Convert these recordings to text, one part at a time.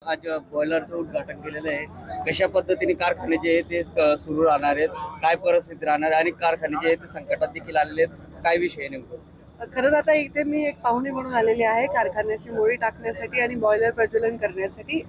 आज बॉयलरचं उद्घाटन केलेलं आहे। कशा पद्धतीने कारखाने जे आहे ते सुरू राहणार आहेत, काय परिस्थिती राहणार आणि कारखाने जे आहे ते संकटात देखील आलेले आहेत, काय विषय नेमकं? खरंच आता इथे मी एक पाहुणी म्हणून आलेली आहे कारखान्याची मोडी टाकण्यासाठी आणि बॉयलर प्रज्वलन करण्यासाठी।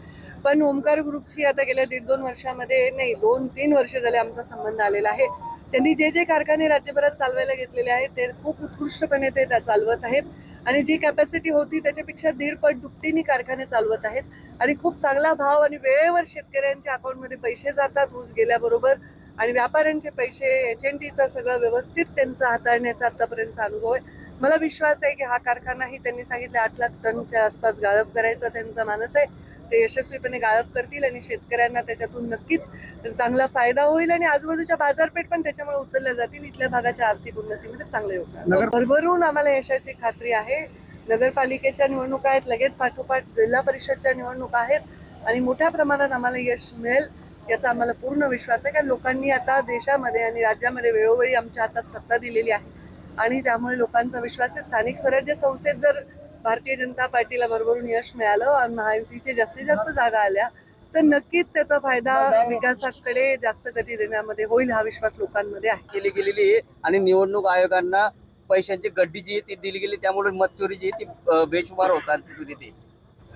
पण ओमकार ग्रुपशी आता गेल्या 1.5-2 वर्षामध्ये नाही 2-3 वर्ष झाले आमचा संबंध आलेला आहे। त्यांनी जे कारखाने राज्यभरात चालवायला घेतलेले आहेत ते खूप उत्कृष्टपणे ते चालवत आहेत आणि जी कॅपॅसिटी होती त्याच्यापेक्षा 1.5 पट दुपटीने कारखाने चालवत आहेत आणि खूप चांगला भाव आणि वेळेवर शेतकऱ्यांच्या अकाउंटमध्ये पैसे जातात ऊस गेल्याबरोबर आणि व्यापाऱ्यांचे पैसे एचएनटीचा सगळं व्यवस्थित त्यांचा हाताळण्याचा आतापर्यंतचा अनुभव आहे। मला विश्वास आहे की हा कारखानाही त्यांनी सांगितले 8 लाख टनच्या आसपास गाळप करायचा त्यांचा मानस आहे, ते यशस्वीपणे गाळप करतील आणि शेतकऱ्यांना त्याच्यातून नक्कीच चांगला फायदा होईल आणि आजूबाजूच्या बाजारपेठ पण त्याच्यामुळे उचलल्या जातील। इथल्या भागाच्या आर्थिक उन्नतीमध्ये चांगले योगदान भरभरून आम्हाला यशाची खात्री आहे। नगरपालिकेच्या निवडणुका आहेत, लगेच पाठोपाठ जिल्हा परिषदच्या निवडणुका आहेत आणि मोठ्या प्रमाणात आम्हाला यश मिळेल याचा आम्हाला पूर्ण विश्वास आहे। कारण लोकांनी आता देशामध्ये आणि राज्यामध्ये वेळोवेळी आमच्या हातात सत्ता दिलेली आहे आणि त्यामुळे लोकांचा विश्वास आहे। स्थानिक स्वराज्य संस्थेत जर भारतीय जनता पार्टीला भरभरून यश मिळालं आणि महायुतीचे जास्तीत जास्त जागा आल्या तर नक्कीच त्याचा फायदा विकासाकडे जास्त गती देण्यामध्ये होईल हा विश्वास लोकांमध्ये आहे। केली गेलेली आहे आणि निवडणूक आयोगांना पैशांची गड्डी जी आहे ती दिली गेली, त्यामुळे मतचोरी जी आहे ती बेशुमार होतात चोरी ते।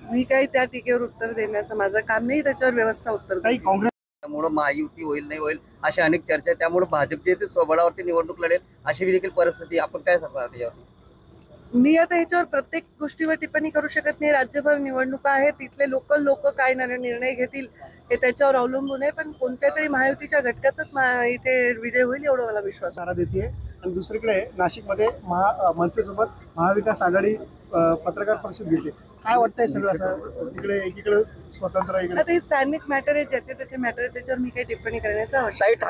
मी काही त्या टीकेवर उत्तर देण्याचं माझं काम नाही, त्याच्यावर व्यवस्था उत्तर काँग्रेस त्यामुळे महायुती होईल नाही होईल अशा अनेक चर्चा, त्यामुळे भाजप जे ते स्वबळावरती निवडणूक लढेल अशी देखील परिस्थिती। आपण काय सांगणार त्याच्यावर? मी आता ह्याच्यावर प्रत्येक गोष्टीवर टिप्पणी करू शकत नाही। राज्यभर निवडणुका आहेत, तिथले लोक काय निर्णय घेतील हे त्याच्यावर अवलंबून आहे, पण कोणत्या तरी महायुतीच्या घटकाचाच इथे विजय होईल एवढा मला विश्वास देते। आणि दुसरीकडे नाशिकमध्ये मनसेसोबत महाविकास आघाडी पत्रकार परिषद घेते, काय वाटतंय सगळं तिकडे एकीकडे स्वतंत्र इकडे? आता हे स्थानिक मॅटर आहे, ज्याचे त्याचे मॅटर आहे, त्याच्यावर मी काही टिप्पणी करण्याचा आवश्यक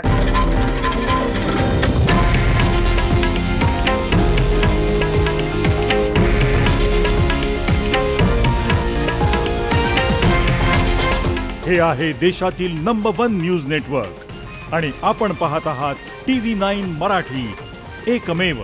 हे आहे देशातील नंबर 1 न्यूज नेटवर्क आणि आपण पाहत आहात TV9 मराठी, एकमेव।